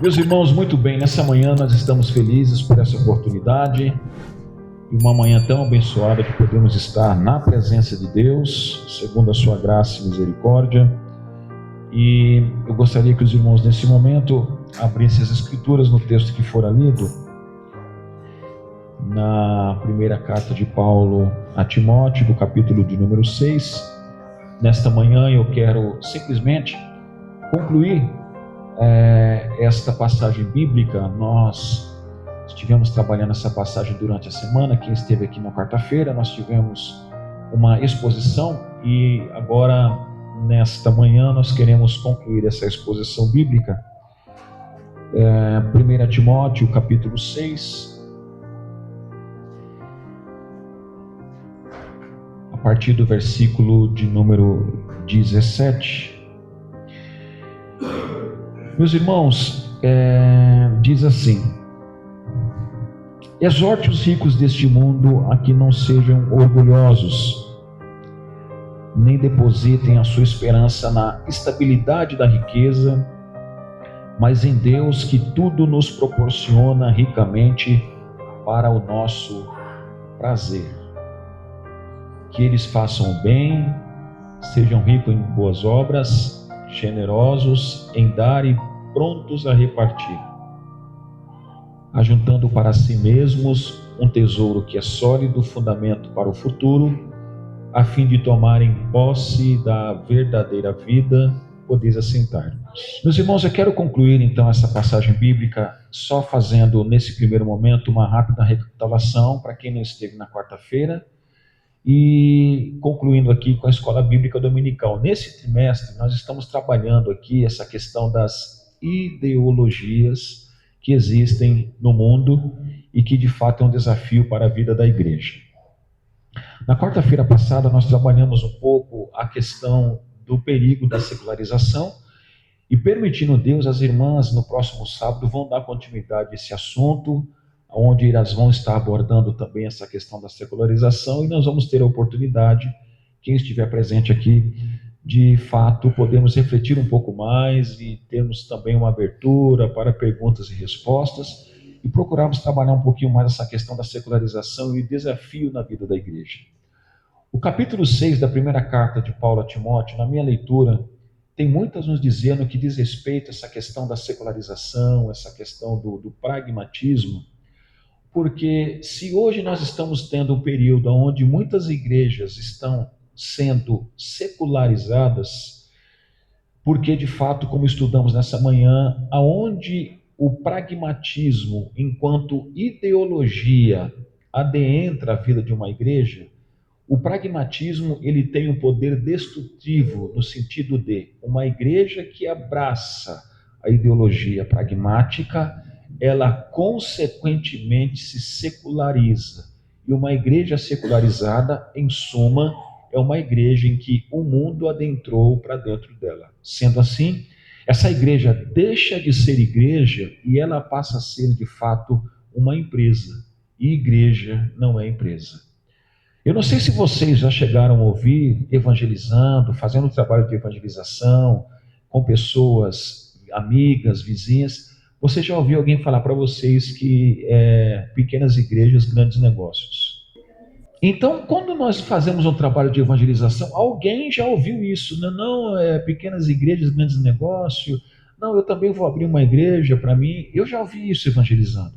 Meus irmãos, muito bem, nessa manhã nós estamos felizes por essa oportunidade e uma manhã tão abençoada que podemos estar na presença de Deus, segundo a sua graça e misericórdia. E eu gostaria que os irmãos nesse momento abrissem as escrituras no texto que fora lido, na primeira carta de Paulo a Timóteo, do capítulo de número 6. Nesta manhã eu quero simplesmente concluir esta passagem bíblica. Nós estivemos trabalhando essa passagem durante a semana. Quem esteve aqui na quarta-feira, nós tivemos uma exposição e agora, nesta manhã, nós queremos concluir essa exposição bíblica. 1 Timóteo, capítulo 6, a partir do versículo de número 17. Meus irmãos, diz assim: exorte os ricos deste mundo a que não sejam orgulhosos, nem depositem a sua esperança na estabilidade da riqueza, mas em Deus, que tudo nos proporciona ricamente para o nosso prazer. Que eles façam o bem, sejam ricos em boas obras, generosos em dar e prontos a repartir, ajuntando para si mesmos um tesouro que é sólido, fundamento para o futuro, a fim de tomarem posse da verdadeira vida. Podeis assentar-vos. Meus irmãos, eu quero concluir então essa passagem bíblica só fazendo nesse primeiro momento uma rápida recapitulação para quem não esteve na quarta-feira, e concluindo aqui com a escola bíblica dominical. Nesse trimestre nós estamos trabalhando aqui essa questão das ideologias que existem no mundo e que de fato é um desafio para a vida da igreja. Na quarta-feira passada nós trabalhamos um pouco a questão do perigo da secularização e, permitindo Deus, as irmãs no próximo sábado vão dar continuidade a esse assunto, onde elas vão estar abordando também essa questão da secularização, e nós vamos ter a oportunidade, quem estiver presente aqui, de fato podemos refletir um pouco mais e termos também uma abertura para perguntas e respostas e procurarmos trabalhar um pouquinho mais essa questão da secularização e o desafio na vida da igreja. O capítulo 6 da primeira carta de Paulo a Timóteo, na minha leitura, tem muitas nos dizendo que diz respeito a essa questão da secularização, essa questão do pragmatismo. Porque se hoje nós estamos tendo um período onde muitas igrejas estão sendo secularizadas, porque de fato, como estudamos nessa manhã, aonde o pragmatismo enquanto ideologia adentra a vida de uma igreja, o pragmatismo ele tem um poder destrutivo no sentido de uma igreja que abraça a ideologia pragmática, ela consequentemente se seculariza. E uma igreja secularizada, em suma, é uma igreja em que o mundo adentrou para dentro dela. Sendo assim, essa igreja deixa de ser igreja e ela passa a ser, de fato, uma empresa. E igreja não é empresa. Eu não sei se vocês já chegaram a ouvir evangelizando, fazendo um trabalho de evangelização com pessoas amigas, vizinhas. Você já ouviu alguém falar para vocês que pequenas igrejas, grandes negócios? Então, quando nós fazemos um trabalho de evangelização, alguém já ouviu isso, né? Não, pequenas igrejas, grandes negócios. Não, eu também vou abrir uma igreja para mim. Eu já ouvi isso evangelizando.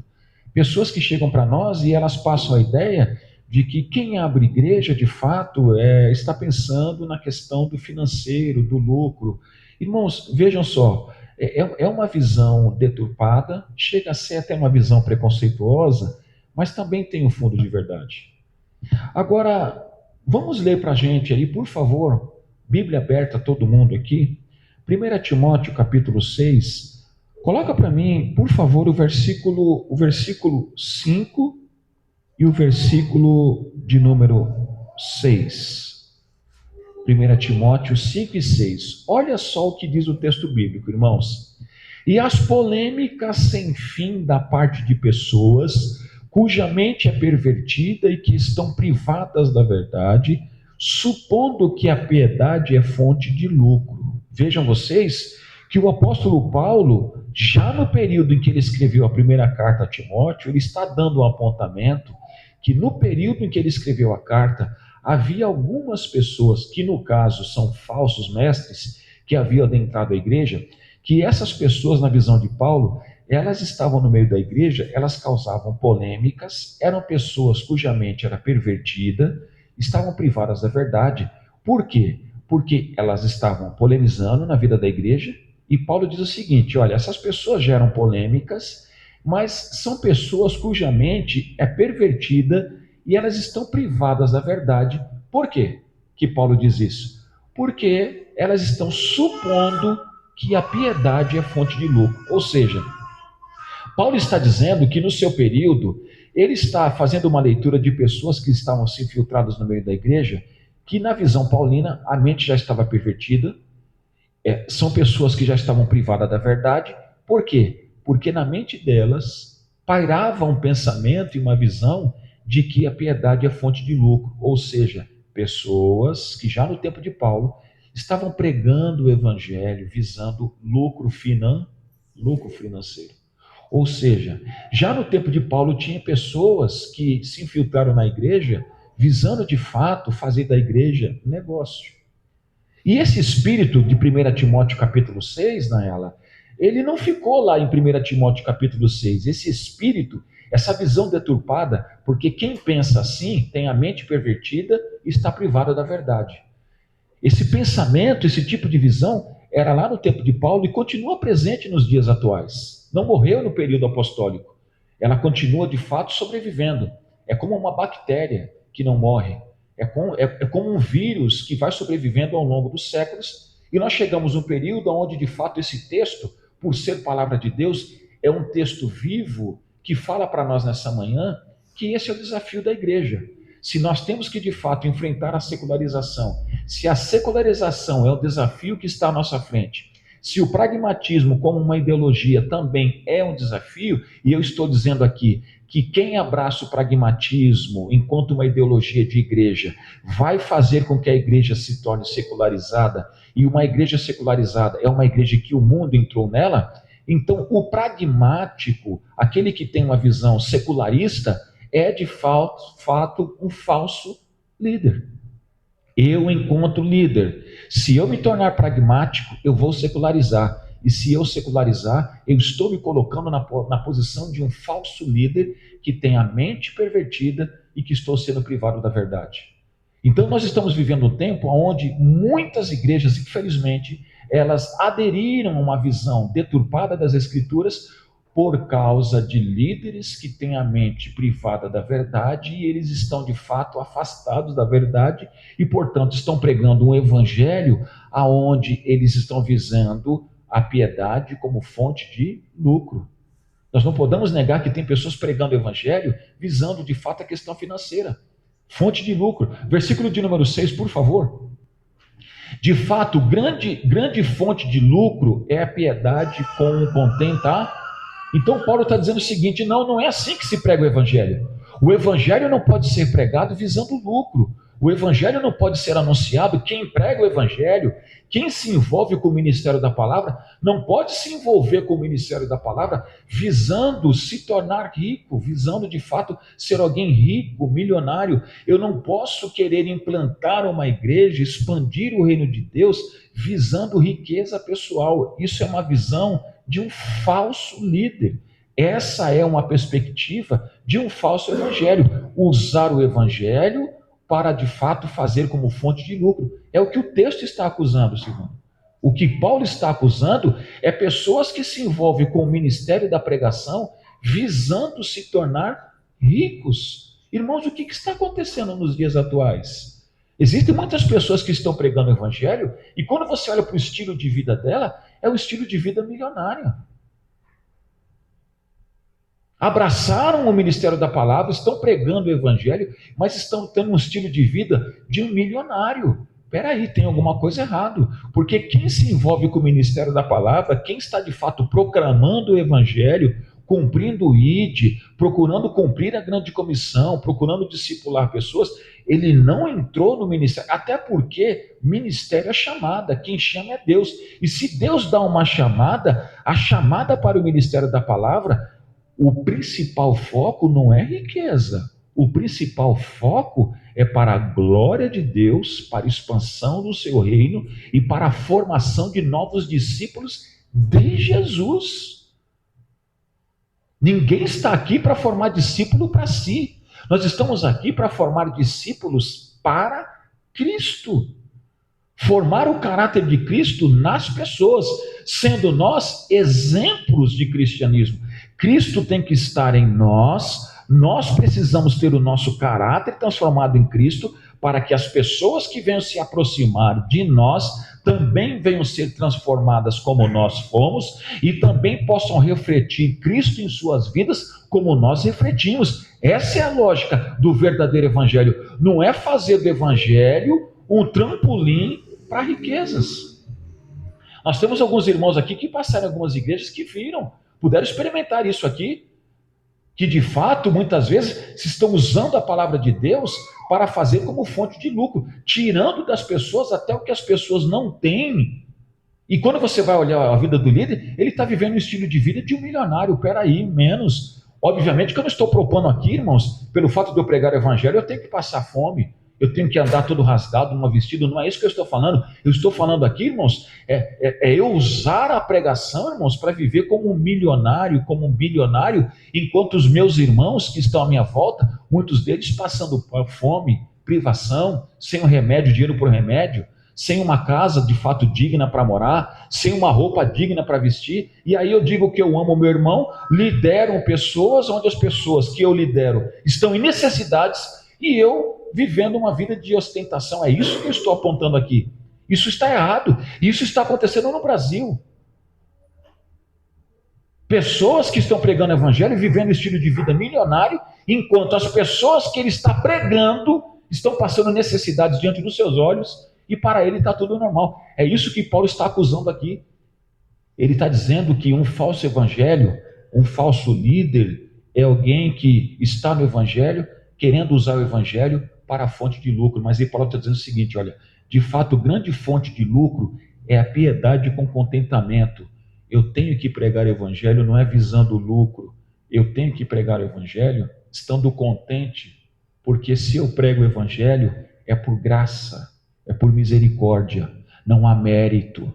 Pessoas que chegam para nós e elas passam a ideia de que quem abre igreja, de fato, está pensando na questão do financeiro, do lucro. Irmãos, vejam só, é uma visão deturpada, chega a ser até uma visão preconceituosa, mas também tem um fundo de verdade. Agora, vamos ler para a gente aí, por favor, Bíblia aberta, todo mundo aqui, 1 Timóteo capítulo 6, coloca para mim, por favor, o versículo 5 e o versículo de número 6. 1 Timóteo 5 e 6. Olha só o que diz o texto bíblico, irmãos. E as polêmicas sem fim da parte de pessoas cuja mente é pervertida e que estão privadas da verdade, supondo que a piedade é fonte de lucro. Vejam vocês que o apóstolo Paulo já no período em que ele escreveu a primeira carta a Timóteo, ele está dando um apontamento que no período em que ele escreveu a carta, havia algumas pessoas, que no caso são falsos mestres, que haviam adentrado a igreja, que essas pessoas, na visão de Paulo, elas estavam no meio da igreja, elas causavam polêmicas, eram pessoas cuja mente era pervertida, estavam privadas da verdade. Por quê? Porque elas estavam polemizando na vida da igreja, e Paulo diz o seguinte: olha, essas pessoas geram polêmicas, mas são pessoas cuja mente é pervertida e elas estão privadas da verdade. Por quê que Paulo diz isso? Porque elas estão supondo que a piedade é fonte de lucro. Ou seja, Paulo está dizendo que no seu período, ele está fazendo uma leitura de pessoas que estavam se infiltradas no meio da igreja, que na visão paulina a mente já estava pervertida, são pessoas que já estavam privadas da verdade. Por quê? Porque na mente delas pairava um pensamento e uma visão de que a piedade é fonte de lucro, ou seja, pessoas que já no tempo de Paulo estavam pregando o evangelho visando lucro financeiro. Ou seja, já no tempo de Paulo tinha pessoas que se infiltraram na igreja visando de fato fazer da igreja negócio. E esse espírito de 1 Timóteo capítulo 6, Naela, ele não ficou lá em 1 Timóteo capítulo 6. Esse espírito, essa visão deturpada, porque quem pensa assim tem a mente pervertida e está privado da verdade. Esse pensamento, esse tipo de visão, era lá no tempo de Paulo e continua presente nos dias atuais. Não morreu no período apostólico. Ela continua de fato sobrevivendo. É como uma bactéria que não morre. É como um vírus que vai sobrevivendo ao longo dos séculos, e nós chegamos num período onde, de fato, esse texto, por ser palavra de Deus, é um texto vivo que fala para nós nessa manhã que esse é o desafio da igreja. Se nós temos que, de fato, enfrentar a secularização, se a secularização é o desafio que está à nossa frente, se o pragmatismo como uma ideologia também é um desafio, e eu estou dizendo aqui que quem abraça o pragmatismo enquanto uma ideologia de igreja vai fazer com que a igreja se torne secularizada, e uma igreja secularizada é uma igreja que o mundo entrou nela, então o pragmático, aquele que tem uma visão secularista, é de fato um falso líder. Eu encontro líder. Se eu me tornar pragmático, eu vou secularizar. E se eu secularizar, eu estou me colocando na posição de um falso líder que tem a mente pervertida e que estou sendo privado da verdade. Então nós estamos vivendo um tempo onde muitas igrejas, infelizmente, elas aderiram a uma visão deturpada das Escrituras por causa de líderes que têm a mente privada da verdade, e eles estão de fato afastados da verdade e, portanto, estão pregando um evangelho aonde eles estão visando a piedade como fonte de lucro. Nós não podemos negar que tem pessoas pregando o evangelho visando de fato a questão financeira, fonte de lucro. Versículo de número 6, por favor. De fato, grande fonte de lucro é a piedade com contentamento. Então Paulo está dizendo o seguinte: não é assim que se prega o evangelho. O evangelho não pode ser pregado visando lucro. O evangelho não pode ser anunciado. Quem prega o evangelho, quem se envolve com o ministério da palavra, não pode se envolver com o ministério da palavra visando se tornar rico, visando de fato ser alguém rico, milionário. Eu não posso querer implantar uma igreja, expandir o reino de Deus visando riqueza pessoal. Isso é uma visão de um falso líder. Essa é uma perspectiva de um falso evangelho. Usar o evangelho para de fato fazer como fonte de lucro. É o que o texto está acusando, Silvano. O que Paulo está acusando é pessoas que se envolvem com o ministério da pregação visando se tornar ricos. Irmãos, o que está acontecendo nos dias atuais? Existem muitas pessoas que estão pregando o evangelho e quando você olha para o estilo de vida dela, é o estilo de vida milionário. Abraçaram o ministério da palavra, estão pregando o evangelho, mas estão tendo um estilo de vida de um milionário. Espera aí, tem alguma coisa errada, porque quem se envolve com o ministério da palavra, quem está de fato proclamando o evangelho cumprindo o ID, procurando cumprir a grande comissão, procurando discipular pessoas, ele não entrou no ministério, até porque ministério é chamada, quem chama é Deus. E se Deus dá uma chamada, a chamada para o ministério da palavra, o principal foco não é riqueza. O principal foco é para a glória de Deus, para a expansão do seu reino e para a formação de novos discípulos de Jesus. Ninguém está aqui para formar discípulo para si. Nós estamos aqui para formar discípulos para Cristo. Formar o caráter de Cristo nas pessoas, sendo nós exemplos de cristianismo. Cristo tem que estar em nós, nós precisamos ter o nosso caráter transformado em Cristo, para que as pessoas que venham se aproximar de nós também venham ser transformadas como nós fomos e também possam refletir Cristo em suas vidas como nós refletimos. Essa é a lógica do verdadeiro evangelho. Não é fazer do evangelho um trampolim para riquezas. Nós temos alguns irmãos aqui que passaram em algumas igrejas que viram, puderam experimentar isso aqui, que de fato, muitas vezes, se estão usando a palavra de Deus para fazer como fonte de lucro, tirando das pessoas até o que as pessoas não têm. E quando você vai olhar a vida do líder, ele está vivendo um estilo de vida de um milionário. Peraí, menos. Obviamente que eu não estou propondo aqui, irmãos, pelo fato de eu pregar o evangelho, eu tenho que passar fome, eu tenho que andar todo rasgado numa vestida, não é isso que eu estou falando. Eu estou falando aqui, irmãos, eu usar a pregação, irmãos, para viver como um milionário, como um bilionário, enquanto os meus irmãos que estão à minha volta, muitos deles passando fome, privação, sem um remédio, dinheiro por remédio, sem uma casa de fato digna para morar, sem uma roupa digna para vestir. E aí eu digo que eu amo o meu irmão, lidero pessoas onde as pessoas que eu lidero estão em necessidades e eu vivendo uma vida de ostentação. É isso que eu estou apontando aqui. Isso está errado. Isso está acontecendo no Brasil. Pessoas que estão pregando o evangelho, vivendo um estilo de vida milionário, enquanto as pessoas que ele está pregando estão passando necessidades diante dos seus olhos e para ele está tudo normal. É isso que Paulo está acusando aqui. Ele está dizendo que um falso evangelho, um falso líder, é alguém que está no evangelho, querendo usar o evangelho para a fonte de lucro. Mas aí Paulo está dizendo o seguinte, olha, de fato, grande fonte de lucro é a piedade com contentamento. Eu tenho que pregar o evangelho não é visando o lucro, eu tenho que pregar o evangelho estando contente, porque se eu prego o evangelho é por graça, é por misericórdia, não há mérito.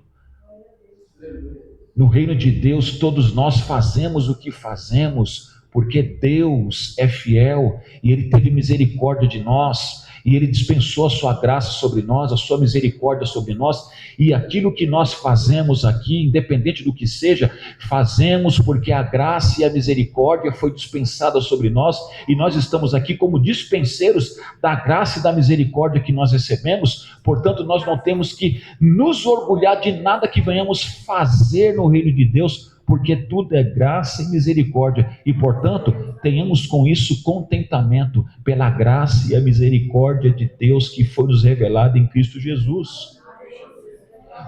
No reino de Deus, todos nós fazemos o que fazemos, porque Deus é fiel e Ele teve misericórdia de nós, e Ele dispensou a sua graça sobre nós, a sua misericórdia sobre nós, e aquilo que nós fazemos aqui, independente do que seja, fazemos porque a graça e a misericórdia foi dispensada sobre nós, e nós estamos aqui como dispenseiros da graça e da misericórdia que nós recebemos. Portanto, nós não temos que nos orgulhar de nada que venhamos fazer no reino de Deus, porque tudo é graça e misericórdia, e portanto, tenhamos com isso contentamento pela graça e a misericórdia de Deus que foi nos revelada em Cristo Jesus.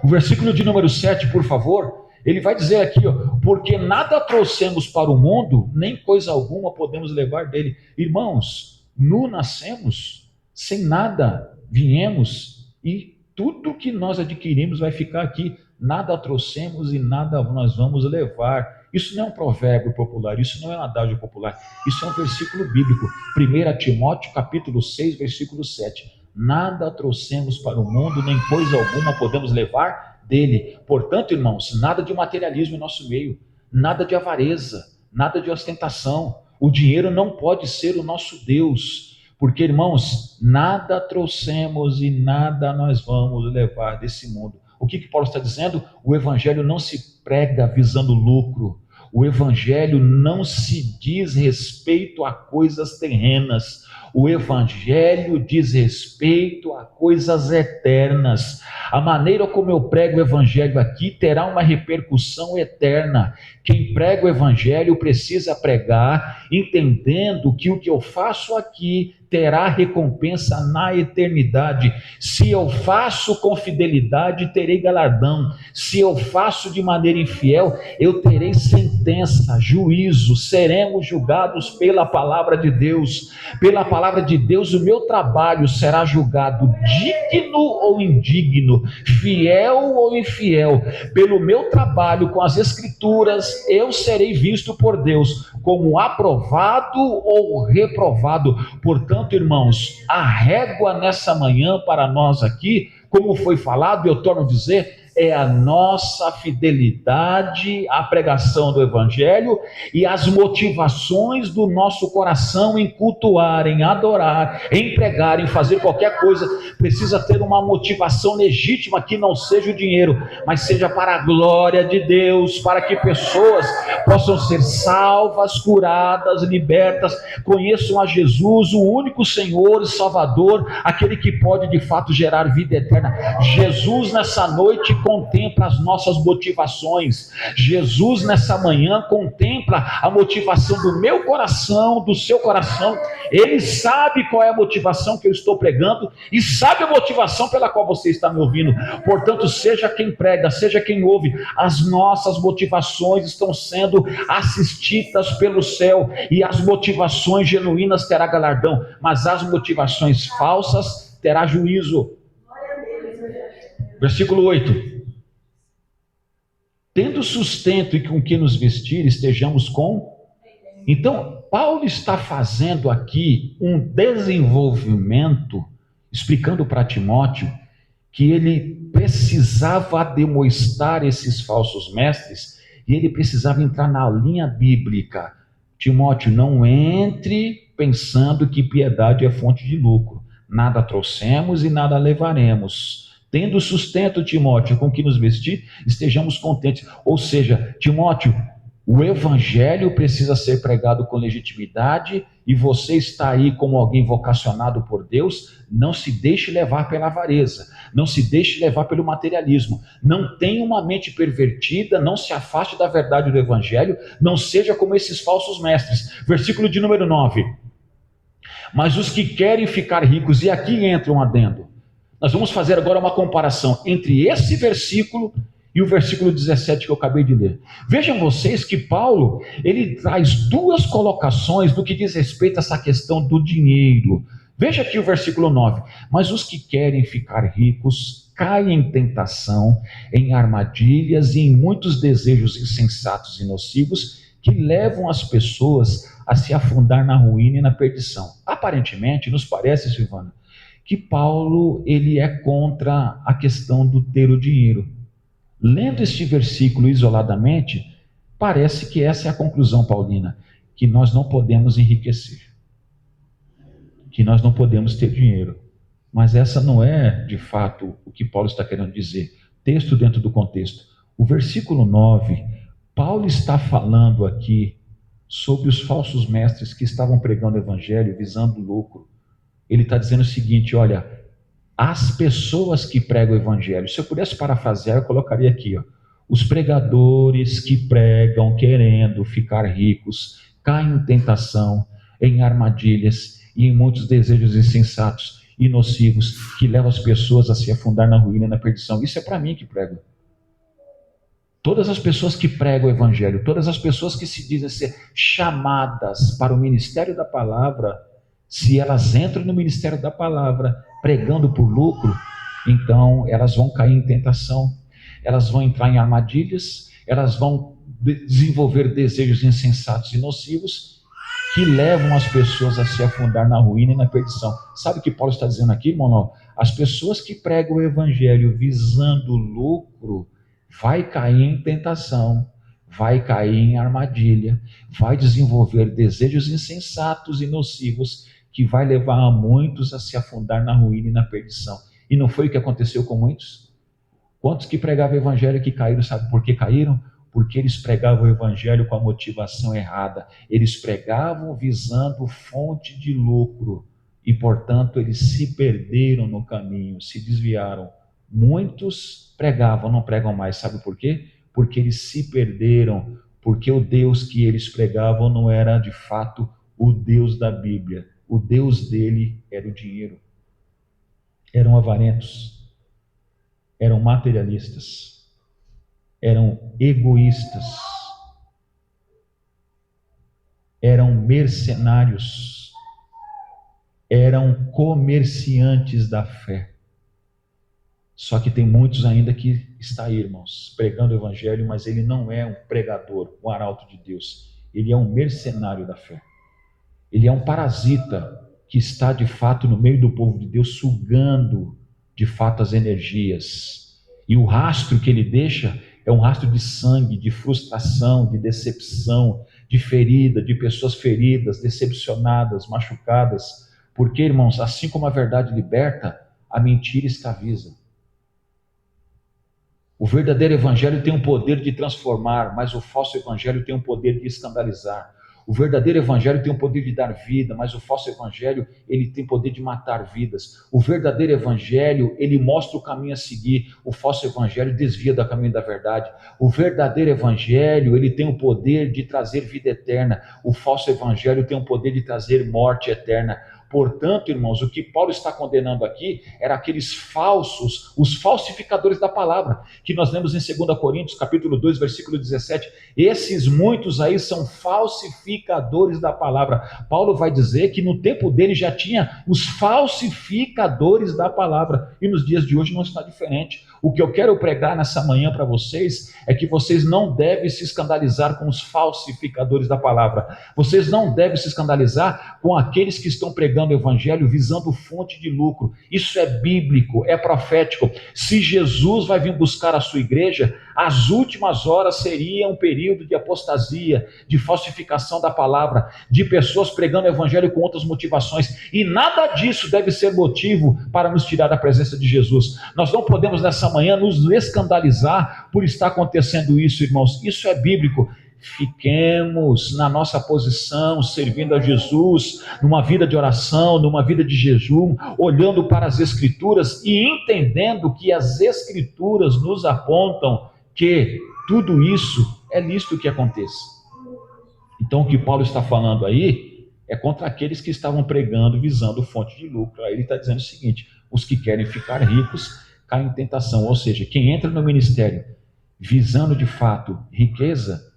O versículo de número 7, por favor, ele vai dizer aqui, ó, porque nada trouxemos para o mundo, nem coisa alguma podemos levar dele. Irmãos, nu nascemos, sem nada viemos, e tudo que nós adquirimos vai ficar aqui. Nada trouxemos e nada nós vamos levar. Isso não é um provérbio popular, isso não é um adágio popular, isso é um versículo bíblico. 1 Timóteo capítulo 6, versículo 7. Nada trouxemos para o mundo, nem coisa alguma podemos levar dele. Portanto, irmãos, nada de materialismo em nosso meio, nada de avareza, nada de ostentação. O dinheiro não pode ser o nosso Deus, porque, irmãos, nada trouxemos e nada nós vamos levar desse mundo. O que Paulo está dizendo? O evangelho não se prega visando lucro. O evangelho não se diz respeito a coisas terrenas. O Evangelho diz respeito a coisas eternas. A maneira como eu prego o Evangelho aqui terá uma repercussão eterna. Quem prega o Evangelho precisa pregar entendendo que o que eu faço aqui terá recompensa na eternidade. Se eu faço com fidelidade, terei galardão. Se eu faço de maneira infiel, eu terei sentença, juízo. Seremos julgados pela palavra de Deus. Pela palavra de Deus, o meu trabalho será julgado digno ou indigno, fiel ou infiel. Pelo meu trabalho com as Escrituras, eu serei visto por Deus como aprovado ou reprovado. Portanto, irmãos, a régua nessa manhã para nós aqui, como foi falado, eu torno a dizer, é a nossa fidelidade à pregação do Evangelho e as motivações do nosso coração em cultuar, em adorar, em pregar, em fazer qualquer coisa. Precisa ter uma motivação legítima que não seja o dinheiro, mas seja para a glória de Deus, para que pessoas possam ser salvas, curadas, libertas, conheçam a Jesus, o único Senhor e Salvador, aquele que pode de fato gerar vida eterna. Jesus nessa noite contempla as nossas motivações. Jesus nessa manhã contempla a motivação do meu coração, do seu coração. Ele sabe qual é a motivação que eu estou pregando e sabe a motivação pela qual você está me ouvindo. Portanto, seja quem prega, seja quem ouve, as nossas motivações estão sendo assistidas pelo céu, e as motivações genuínas terá galardão, mas as motivações falsas terá juízo. Versículo 8. Tendo sustento e com que nos vestir, estejamos com... Então, Paulo está fazendo aqui um desenvolvimento, explicando para Timóteo que ele precisava demonstrar esses falsos mestres, e ele precisava entrar na linha bíblica. Timóteo, não entre pensando que piedade é fonte de lucro. Nada trouxemos e nada levaremos. Tendo sustento, Timóteo, com que nos vestir, estejamos contentes. Ou seja, Timóteo, o Evangelho precisa ser pregado com legitimidade, e você está aí como alguém vocacionado por Deus. Não se deixe levar pela avareza, não se deixe levar pelo materialismo, não tenha uma mente pervertida, não se afaste da verdade do Evangelho, não seja como esses falsos mestres. Versículo de número 9. Mas os que querem ficar ricos, e aqui entra um adendo. Nós vamos fazer agora uma comparação entre esse versículo e o versículo 17 que eu acabei de ler. Vejam vocês que Paulo, ele traz duas colocações no que diz respeito a essa questão do dinheiro. Veja aqui o versículo 9. Mas os que querem ficar ricos caem em tentação, em armadilhas e em muitos desejos insensatos e nocivos que levam as pessoas a se afundar na ruína e na perdição. Aparentemente, nos parece, Silvana, que Paulo ele é contra a questão do ter o dinheiro. Lendo este versículo isoladamente, parece que essa é a conclusão paulina, que nós não podemos enriquecer, que nós não podemos ter dinheiro. Mas essa não é, de fato, o que Paulo está querendo dizer. Texto dentro do contexto. O versículo 9, Paulo está falando aqui sobre os falsos mestres que estavam pregando o evangelho visando lucro. Ele está dizendo o seguinte, olha, as pessoas que pregam o evangelho, se eu pudesse parafrasear, eu colocaria aqui, ó, os pregadores que pregam querendo ficar ricos, caem em tentação, em armadilhas e em muitos desejos insensatos e nocivos que levam as pessoas a se afundar na ruína e na perdição. Isso é para mim que prego. Todas as pessoas que pregam o evangelho, todas as pessoas que se dizem ser chamadas para o ministério da palavra, se elas entram no ministério da palavra pregando por lucro, então elas vão cair em tentação, elas vão entrar em armadilhas, elas vão desenvolver desejos insensatos e nocivos que levam as pessoas a se afundar na ruína e na perdição. Sabe o que Paulo está dizendo aqui, irmão? As pessoas que pregam o evangelho visando lucro vai cair em tentação, vai cair em armadilha, vai desenvolver desejos insensatos e nocivos que vai levar a muitos a se afundar na ruína e na perdição. E não foi o que aconteceu com muitos? Quantos que pregavam o evangelho que caíram, sabe por que caíram? Porque eles pregavam o evangelho com a motivação errada. Eles pregavam visando fonte de lucro. e, portanto, eles se perderam no caminho, se desviaram. Muitos pregavam, não pregam mais, sabe por quê? Porque eles se perderam, porque o Deus que eles pregavam não era de fato o Deus da Bíblia. O Deus dele era o dinheiro. Eram avarentos, eram materialistas, eram egoístas, eram mercenários, eram comerciantes da fé. Só que tem muitos ainda que está aí, irmãos, pregando o evangelho, mas ele não é um pregador, um arauto de Deus. Ele é um mercenário da fé. Ele é um parasita que está de fato no meio do povo de Deus, sugando de fato as energias. E o rastro que ele deixa é um rastro de sangue, de frustração, de decepção, de ferida, de pessoas feridas, decepcionadas, machucadas. Porque, irmãos, assim como a verdade liberta, a mentira escraviza. O verdadeiro evangelho tem o poder de transformar, mas o falso evangelho tem o poder de escandalizar. O verdadeiro evangelho tem o poder de dar vida, mas o falso evangelho, ele tem o poder de matar vidas. O verdadeiro evangelho, ele mostra o caminho a seguir. O falso evangelho desvia do caminho da verdade. O verdadeiro evangelho, ele tem o poder de trazer vida eterna. O falso evangelho tem o poder de trazer morte eterna. Portanto, irmãos, o que Paulo está condenando aqui era aqueles falsos, os falsificadores da palavra, que nós lemos em 2 Coríntios, capítulo 2, versículo 17. Esses muitos aí são falsificadores da palavra. Paulo vai dizer que no tempo dele já tinha os falsificadores da palavra, e nos dias de hoje não está diferente. O que eu quero pregar nessa manhã para vocês é que vocês não devem se escandalizar com os falsificadores da palavra. Vocês não devem se escandalizar com aqueles que estão pregando o evangelho visando fonte de lucro. Isso é bíblico, é profético. Se Jesus vai vir buscar a sua igreja, as últimas horas seria um período de apostasia, de falsificação da palavra, de pessoas pregando o evangelho com outras motivações. E nada disso deve ser motivo para nos tirar da presença de Jesus. Nós não podemos nessa manhã nos escandalizar por estar acontecendo isso, irmãos. Isso é bíblico. Fiquemos na nossa posição, servindo a Jesus, numa vida de oração, numa vida de jejum, olhando para as Escrituras e entendendo que as Escrituras nos apontam que tudo isso é lícito que aconteça. Então o que Paulo está falando aí é contra aqueles que estavam pregando visando fonte de lucro. Aí ele está dizendo o seguinte: os que querem ficar ricos caem em tentação, ou seja, quem entra no ministério visando de fato riqueza,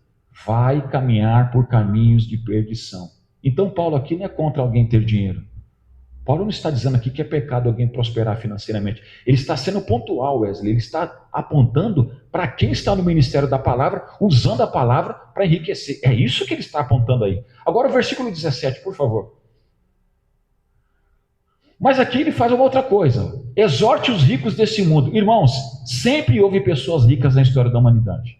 vai caminhar por caminhos de perdição. Então Paulo aqui não é contra alguém ter dinheiro. Paulo não está dizendo aqui que é pecado alguém prosperar financeiramente. Ele está sendo pontual, Wesley. Ele está apontando para quem está no ministério da palavra, usando a palavra para enriquecer. É isso que ele está apontando aí. Agora o versículo 17, por favor. Mas aqui ele faz uma outra coisa. Exorte os ricos desse mundo. Irmãos, sempre houve pessoas ricas na história da humanidade.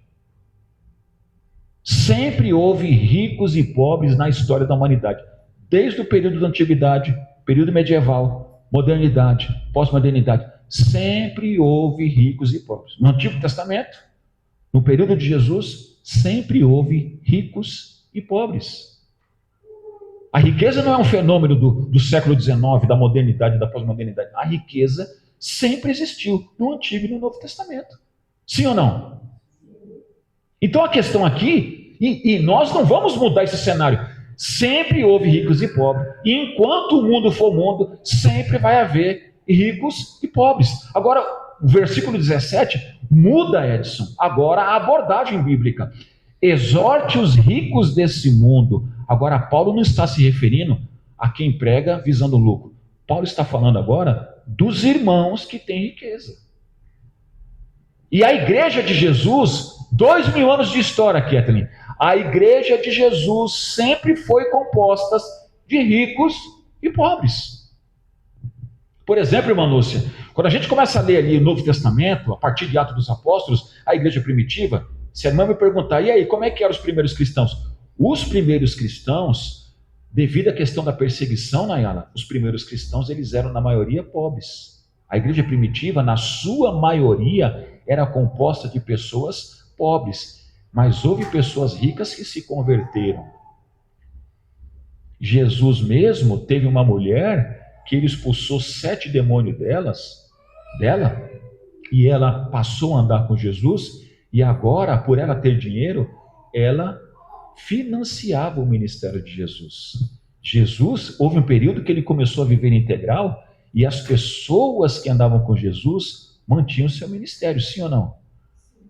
Sempre houve ricos e pobres na história da humanidade. Desde o período da antiguidade, período medieval, modernidade, pós-modernidade. Sempre houve ricos e pobres. No Antigo Testamento, no período de Jesus, sempre houve ricos e pobres. A riqueza não é um fenômeno do século XIX, da modernidade, da pós-modernidade. A riqueza sempre existiu no Antigo e no Novo Testamento. Sim ou não? Então a questão aqui, e nós não vamos mudar esse cenário, sempre houve ricos e pobres, e enquanto o mundo for mundo, sempre vai haver ricos e pobres. Agora, o versículo 17 muda, Edson, agora a abordagem bíblica. Exorte os ricos desse mundo. Agora, Paulo não está se referindo a quem prega visando lucro. Paulo está falando agora dos irmãos que têm riqueza. E a igreja de Jesus, 2000 anos de história, Kathleen, a igreja de Jesus sempre foi composta de ricos e pobres. Por exemplo, irmã Lúcia, quando a gente começa a ler ali o Novo Testamento, a partir de Atos dos Apóstolos, a igreja primitiva, se a irmã me perguntar, e aí, como é que eram os primeiros cristãos? Os primeiros cristãos, devido à questão da perseguição, Nayala, os primeiros cristãos, eles eram na maioria pobres. A igreja primitiva, na sua maioria, era composta de pessoas pobres, mas houve pessoas ricas que se converteram. Jesus mesmo teve uma mulher que ele expulsou 7 demônios dela, e ela passou a andar com Jesus, e agora, por ela ter dinheiro, ela financiava o ministério de Jesus. Jesus, houve um período que ele começou a viver integral, e as pessoas que andavam com Jesus mantinham seu ministério, sim ou não?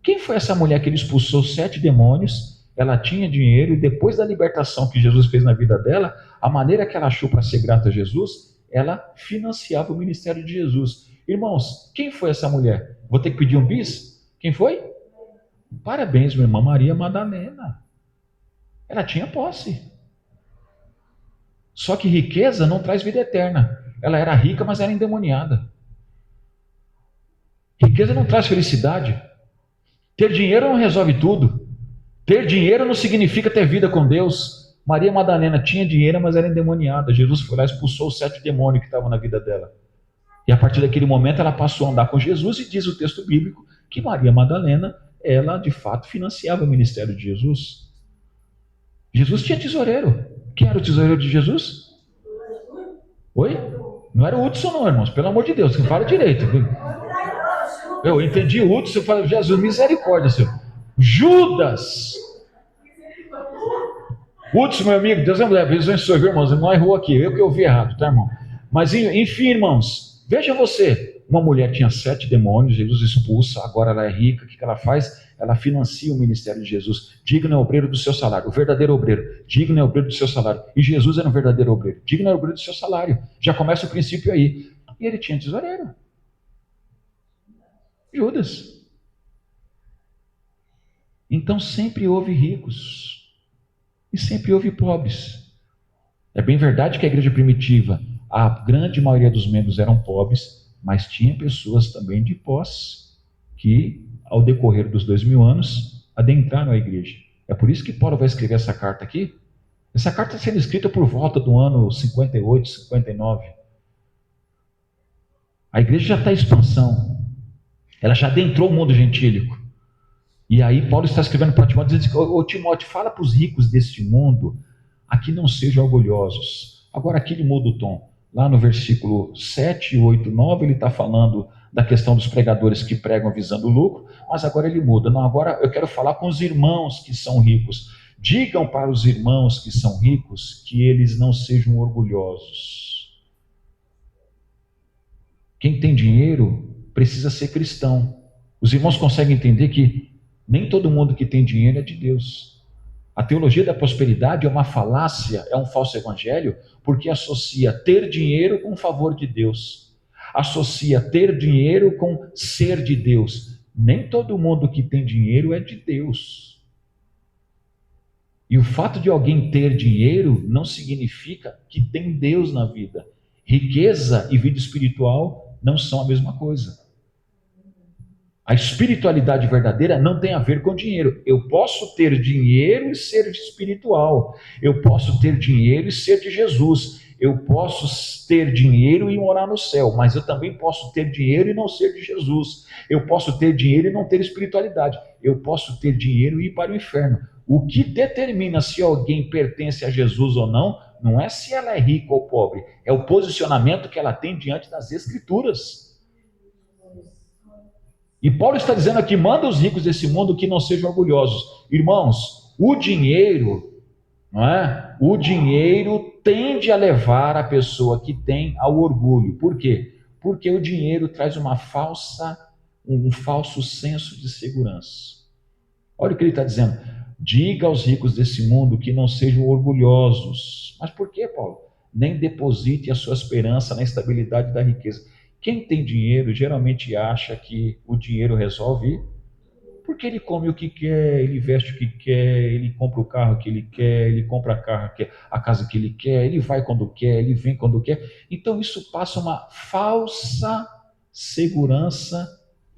Quem foi essa mulher que ele expulsou 7 demônios? Ela tinha dinheiro, e depois da libertação que Jesus fez na vida dela, a maneira que ela achou para ser grata a Jesus, ela financiava o ministério de Jesus. Irmãos, quem foi essa mulher? Vou ter que pedir um bis? Quem foi? Parabéns, minha irmã Maria Madalena. Ela tinha posse. Só que riqueza não traz vida eterna. Ela era rica, mas era endemoniada. Riqueza não traz felicidade. Ter dinheiro não resolve tudo. Ter dinheiro não significa ter vida com Deus. Maria Madalena tinha dinheiro, mas era endemoniada. Jesus foi lá e expulsou os 7 demônios que estavam na vida dela. E a partir daquele momento ela passou a andar com Jesus, e diz o texto bíblico que Maria Madalena, ela de fato financiava o ministério de Jesus. Jesus tinha tesoureiro. Quem era o tesoureiro de Jesus? Oi? Não era o Hudson não, irmãos. Pelo amor de Deus, quem fala direito. Eu entendi o Hudson, eu falei, Jesus, misericórdia, Senhor. Judas. Hudson, meu amigo, Deus abençoe, irmãos. Não errou aqui, eu que ouvi errado, tá, irmão? Mas enfim, irmãos, veja você. Uma mulher tinha 7 demônios, Jesus expulsa, agora ela é rica, o que ela faz? Ela financia o ministério de Jesus. Digno é o obreiro do seu salário, o verdadeiro obreiro. Digno é o obreiro do seu salário. E Jesus era um verdadeiro obreiro. Digno é o obreiro do seu salário. Já começa o princípio aí. E ele tinha tesoureiro. Judas. Então sempre houve ricos e sempre houve pobres. É bem verdade que a igreja primitiva, a grande maioria dos membros eram pobres, mas tinha pessoas também de posse que, ao decorrer dos 2000 anos, adentraram a igreja. É por isso que Paulo vai escrever essa carta aqui. Essa carta está sendo escrita por volta do ano 58, 59. A igreja já está em expansão. Ela já adentrou o mundo gentílico. E aí Paulo está escrevendo para Timóteo, dizendo: ô Timóteo, fala para os ricos deste mundo, aqui não sejam orgulhosos. Agora aqui ele muda o tom. Lá no versículo 7, 8, 9, ele está falando da questão dos pregadores que pregam visando lucro, mas agora ele muda. Não, agora eu quero falar com os irmãos que são ricos. Digam para os irmãos que são ricos que eles não sejam orgulhosos. Quem tem dinheiro precisa ser cristão. Os irmãos conseguem entender que nem todo mundo que tem dinheiro é de Deus. A teologia da prosperidade é uma falácia, é um falso evangelho, porque associa ter dinheiro com o favor de Deus. Associa ter dinheiro com ser de Deus. Nem todo mundo que tem dinheiro é de Deus. E o fato de alguém ter dinheiro não significa que tem Deus na vida. Riqueza e vida espiritual não são a mesma coisa. A espiritualidade verdadeira não tem a ver com dinheiro. Eu posso ter dinheiro e ser espiritual. Eu posso ter dinheiro e ser de Jesus. Eu posso ter dinheiro e morar no céu, mas eu também posso ter dinheiro e não ser de Jesus. Eu posso ter dinheiro e não ter espiritualidade. Eu posso ter dinheiro e ir para o inferno. O que determina se alguém pertence a Jesus ou não, não é se ela é rica ou pobre, é o posicionamento que ela tem diante das Escrituras. E Paulo está dizendo aqui: manda os ricos desse mundo que não sejam orgulhosos. Irmãos, o dinheiro, não é? O dinheiro tende a levar a pessoa que tem ao orgulho. Por quê? Porque o dinheiro traz um falso senso de segurança. Olha o que ele está dizendo: diga aos ricos desse mundo que não sejam orgulhosos. Mas por quê, Paulo? Nem deposite a sua esperança na estabilidade da riqueza. Quem tem dinheiro geralmente acha que o dinheiro resolve, porque ele come o que quer, ele veste o que quer, ele compra o carro que ele quer, ele compra a casa que ele quer, ele vai quando quer, ele vem quando quer. Então isso passa uma falsa segurança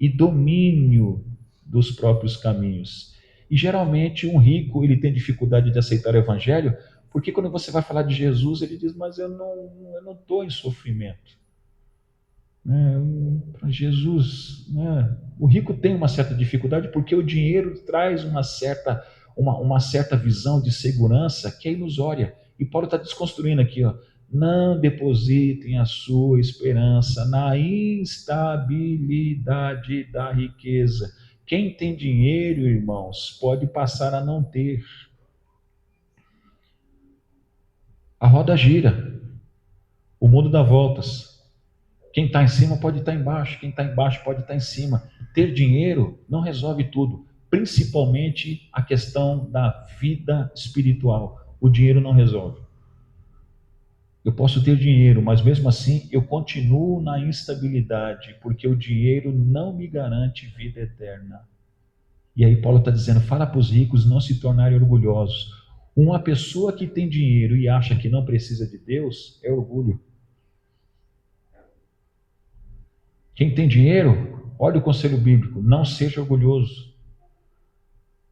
e domínio dos próprios caminhos. E geralmente um rico, ele tem dificuldade de aceitar o evangelho, porque quando você vai falar de Jesus, ele diz: mas eu não estou em sofrimento. Para Jesus, o rico tem uma certa dificuldade porque o dinheiro traz uma certa visão de segurança que é ilusória. E Paulo está desconstruindo aqui, Não depositem a sua esperança na instabilidade da riqueza. Quem tem dinheiro, irmãos, pode passar a não ter. A roda gira, o mundo dá voltas. Quem está em cima pode estar embaixo, quem está embaixo pode estar em cima. Ter dinheiro não resolve tudo, principalmente a questão da vida espiritual. O dinheiro não resolve. Eu posso ter dinheiro, mas mesmo assim eu continuo na instabilidade, porque o dinheiro não me garante vida eterna. E aí Paulo está dizendo, fala para os ricos não se tornarem orgulhosos. Uma pessoa que tem dinheiro e acha que não precisa de Deus, é orgulho. Quem tem dinheiro, olha o conselho bíblico, não seja orgulhoso.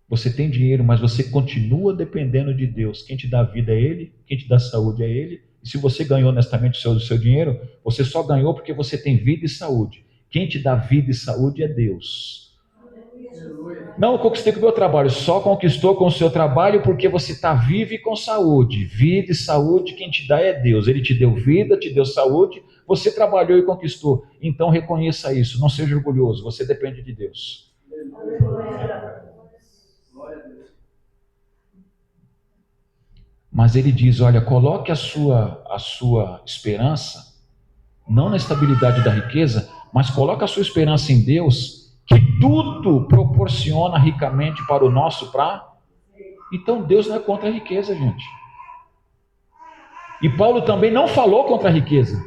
Você tem dinheiro, mas você continua dependendo de Deus. Quem te dá vida é Ele, quem te dá saúde é Ele. E se você ganhou honestamente o seu dinheiro, você só ganhou porque você tem vida e saúde. Quem te dá vida e saúde é Deus. Não conquistei com o meu trabalho, só conquistou com o seu trabalho porque você está vivo e com saúde. Vida e saúde, quem te dá é Deus. Ele te deu vida, te deu saúde, você trabalhou e conquistou. Então reconheça isso, não seja orgulhoso, você depende de Deus. Mas ele diz, olha, coloque a sua esperança, não na estabilidade da riqueza, mas coloque a sua esperança em Deus, que tudo proporciona ricamente para o nosso prazer. Então Deus não é contra a riqueza, gente. E Paulo também não falou contra a riqueza.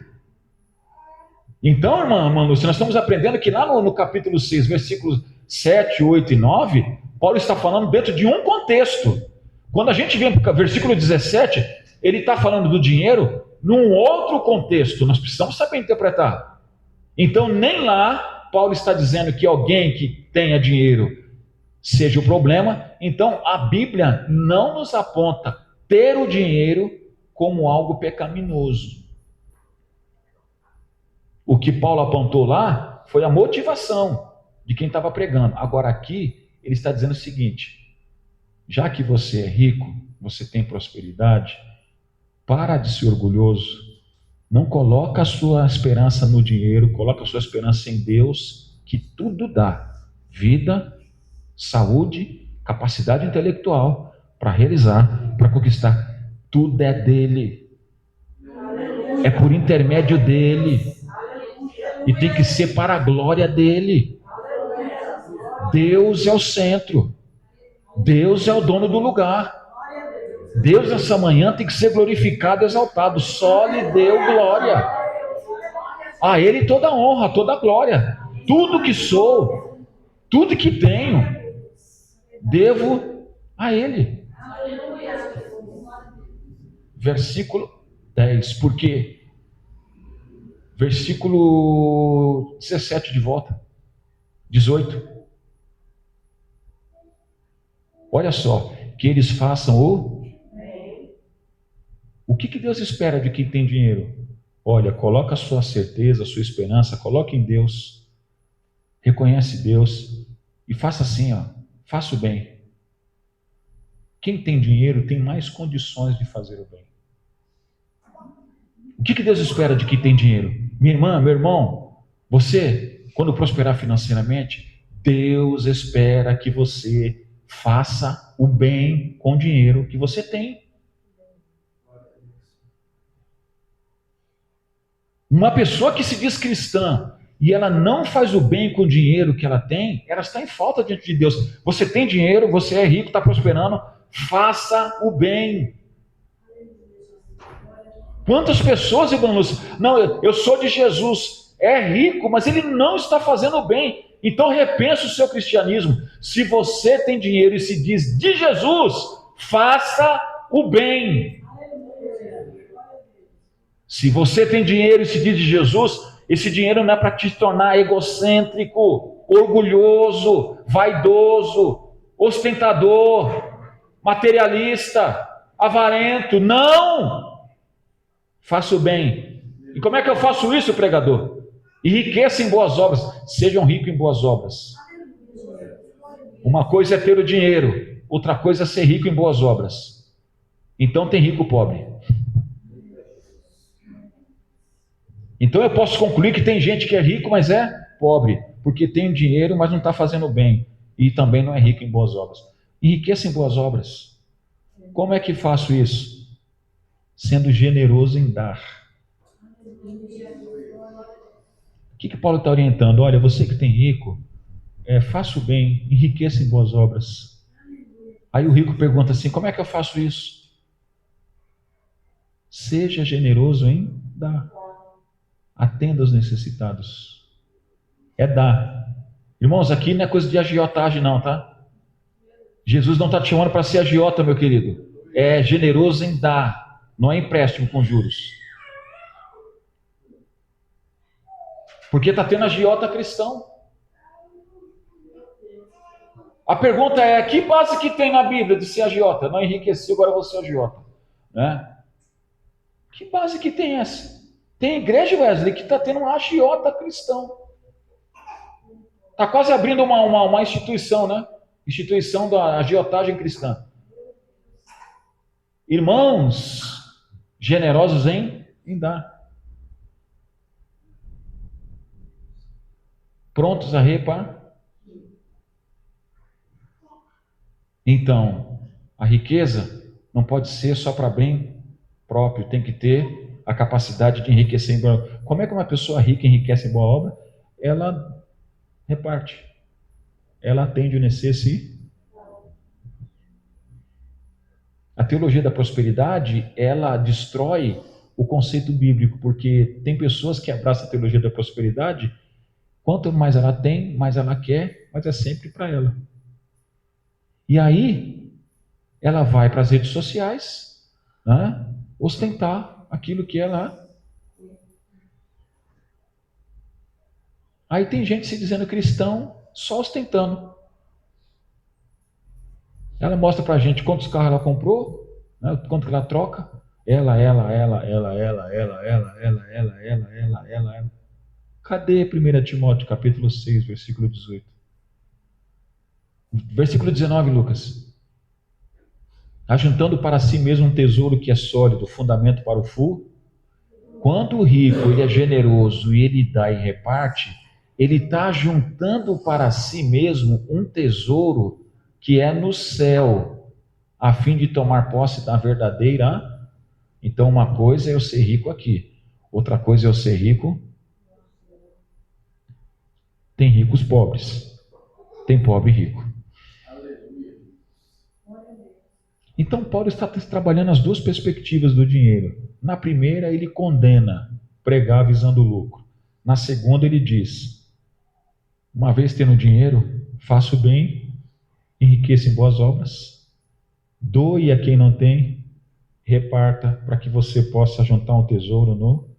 Então, irmã Lúcia, nós estamos aprendendo que lá no capítulo 6, versículos 7, 8 e 9, Paulo está falando dentro de um contexto. Quando a gente vem para o versículo 17, ele está falando do dinheiro num outro contexto. Nós precisamos saber interpretar. Então, nem lá Paulo está dizendo que alguém que tenha dinheiro seja o problema. Então, a Bíblia não nos aponta ter o dinheiro como algo pecaminoso. O que Paulo apontou lá foi a motivação de quem estava pregando. Agora aqui, ele está dizendo o seguinte, já que você é rico, você tem prosperidade, para de ser orgulhoso, não coloca a sua esperança no dinheiro, coloca a sua esperança em Deus, que tudo dá, vida, saúde, capacidade intelectual, para realizar, para conquistar, tudo é dele, é por intermédio dele, e tem que ser para a glória dele. Deus é o centro, Deus é o dono do lugar. Deus nessa manhã tem que ser glorificado, exaltado. Só lhe deu glória. A Ele toda honra, toda glória. Tudo que sou, tudo que tenho, devo a Ele. Versículo 10, porque versículo 17 de volta, 18. Olha só, que eles façam o que Deus espera de quem tem dinheiro? Olha, coloca a sua certeza, a sua esperança, coloque em Deus, reconhece Deus e faça assim, ó, faça o bem. Quem tem dinheiro tem mais condições de fazer o bem. O que Deus espera de quem tem dinheiro? Minha irmã, meu irmão, você, quando prosperar financeiramente, Deus espera que você faça o bem com o dinheiro que você tem. Uma pessoa que se diz cristã e ela não faz o bem com o dinheiro que ela tem, ela está em falta diante de Deus. Você tem dinheiro, você é rico, está prosperando, faça o bem. Quantas pessoas, irmãos, não, eu sou de Jesus, é rico, mas ele não está fazendo o bem. Então repense o seu cristianismo. Se você tem dinheiro e se diz de Jesus, faça o bem. Se você tem dinheiro e se diz de Jesus, esse dinheiro não é para te tornar egocêntrico, orgulhoso, vaidoso, ostentador, materialista, avarento. Não! Faça o bem. E como é que eu faço isso, pregador? Enriqueça em boas obras. Sejam ricos em boas obras. Uma coisa é ter o dinheiro, outra coisa é ser rico em boas obras. Então tem rico pobre. Então eu posso concluir que tem gente que é rico, mas é pobre, porque tem dinheiro, mas não está fazendo bem, e também não é rico em boas obras. Enriqueça em boas obras. Como é que faço isso? Sendo generoso em dar. O que Paulo está orientando? Olha, você que tem rico, faça o bem, enriqueça em boas obras. Aí o rico pergunta assim: como é que eu faço isso? Seja generoso em dar. Atenda aos necessitados. É dar. Irmãos, aqui não é coisa de agiotagem, não, tá? Jesus não está te chamando para ser agiota, meu querido. É generoso em dar, não é empréstimo com juros. Porque está tendo agiota cristão. A pergunta é: que base que tem na Bíblia de ser agiota? Não enriqueci, agora vou ser agiota. Né? Que base que tem essa? Tem igreja, Wesley, que está tendo um agiota cristão. Está quase abrindo uma instituição, né? Instituição da agiotagem cristã. Irmãos generosos em dar. Prontos a reparar. Então, a riqueza não pode ser só para bem próprio, tem que ter a capacidade de enriquecer em boa obra. Como é que uma pessoa rica enriquece em boa obra? Ela reparte, ela atende o necessidade. A teologia da prosperidade, ela destrói o conceito bíblico, porque tem pessoas que abraçam a teologia da prosperidade, quanto mais ela tem, mais ela quer, mas é sempre para ela. E aí, ela vai para as redes sociais, né, ostentar aquilo que ela... Aí tem gente se dizendo cristão, só ostentando. Ela mostra pra gente quantos carros ela comprou, né, quanto que ela troca. Ela. Cadê 1 Timóteo, capítulo 6, versículo 18? Versículo 19, Lucas. Ajuntando para si mesmo um tesouro que é sólido, fundamento para o furo. Quando o rico ele é generoso e ele dá e reparte, ele está juntando para si mesmo um tesouro que é no céu, a fim de tomar posse da verdadeira. Então, uma coisa é eu ser rico aqui, outra coisa é eu ser rico. Tem ricos pobres, tem pobre rico. Então, Paulo está trabalhando as duas perspectivas do dinheiro. Na primeira, ele condena pregar visando lucro. Na segunda, ele diz: uma vez tendo dinheiro, faça o bem, enriqueça em boas obras, doe a quem não tem, reparta para que você possa juntar um tesouro no...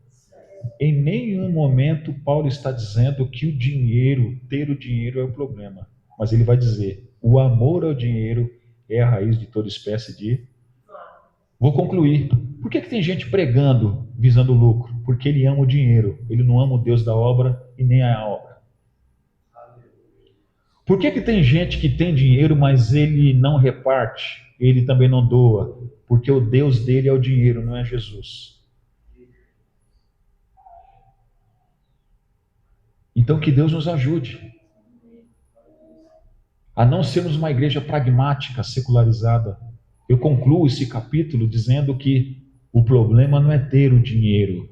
Em nenhum momento Paulo está dizendo que o dinheiro, ter o dinheiro é o problema, mas ele vai dizer: o amor ao dinheiro é a raiz de toda espécie de... Vou concluir. Por que tem gente pregando visando lucro? Porque ele ama o dinheiro, ele não ama o Deus da obra e nem a obra. Por que tem gente que tem dinheiro, mas ele não reparte, ele também não doa? Porque o Deus dele é o dinheiro, não é Jesus. Então que Deus nos ajude a não sermos uma igreja pragmática, secularizada. Eu concluo esse capítulo dizendo que o problema não é ter o dinheiro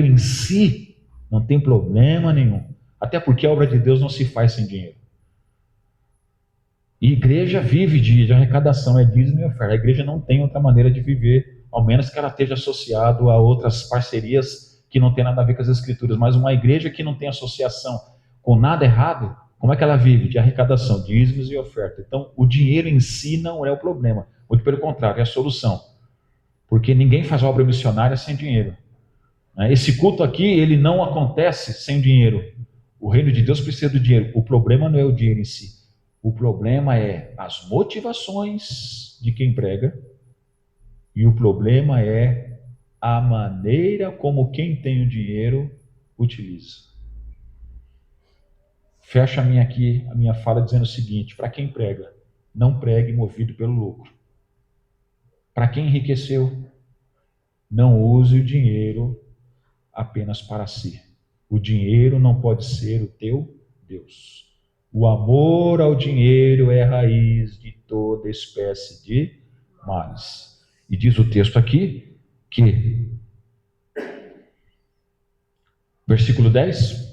em si não tem problema nenhum, até porque a obra de Deus não se faz sem dinheiro. E igreja vive de arrecadação, é dízimo e oferta. A igreja não tem outra maneira de viver, ao menos que ela esteja associado a outras parcerias que não tem nada a ver com as escrituras. Mas uma igreja que não tem associação com nada errado, como é que ela vive? De arrecadação, dízimos e oferta. Então, o dinheiro em si não é o problema. Muito pelo contrário, é a solução. Porque ninguém faz obra missionária sem dinheiro. Esse culto aqui, ele não acontece sem dinheiro. O reino de Deus precisa do dinheiro. O problema não é o dinheiro em si. O problema é as motivações de quem prega, e o problema é a maneira como quem tem o dinheiro utiliza. Fecha a minha fala dizendo o seguinte: para quem prega, não pregue movido pelo lucro. Para quem enriqueceu, não use o dinheiro apenas para si. O dinheiro não pode ser o teu Deus. O amor ao dinheiro é a raiz de toda espécie de males. E diz o texto aqui que, versículo 10,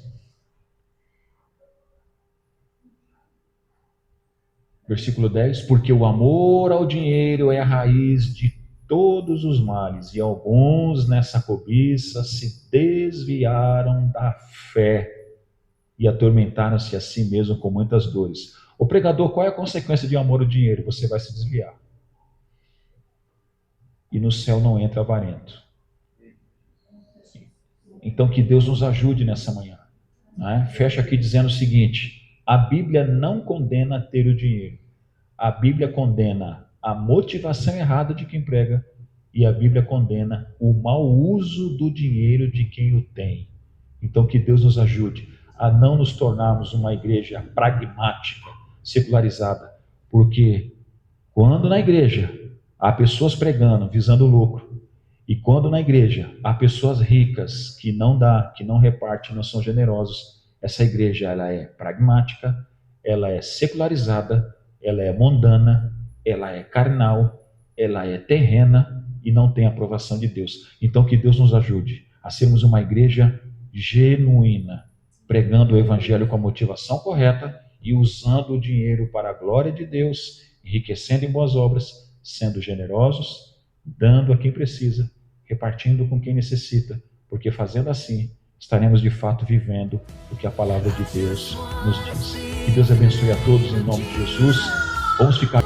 porque o amor ao dinheiro é a raiz de todos os males, e alguns nessa cobiça se desviaram da fé e atormentaram-se a si mesmo com muitas dores. O pregador, qual é a consequência de amor ao dinheiro? Você vai se desviar. E no céu não entra avarento. Então que Deus nos ajude nessa manhã. Né? Fecha aqui dizendo o seguinte: a Bíblia não condena ter o dinheiro. A Bíblia condena a motivação errada de quem prega, e a Bíblia condena o mau uso do dinheiro de quem o tem. Então que Deus nos ajude a não nos tornarmos uma igreja pragmática, secularizada, porque quando na igreja há pessoas pregando, visando lucro, e quando na igreja há pessoas ricas que não dá, que não repartem, não são generosos, essa igreja ela é pragmática, ela é secularizada, ela é mundana, ela é carnal, ela é terrena e não tem aprovação de Deus. Então que Deus nos ajude a sermos uma igreja genuína, pregando o evangelho com a motivação correta e usando o dinheiro para a glória de Deus, enriquecendo em boas obras, sendo generosos, dando a quem precisa, repartindo com quem necessita, porque fazendo assim, estaremos de fato vivendo o que a palavra de Deus nos diz. Que Deus abençoe a todos em nome de Jesus. Vamos ficar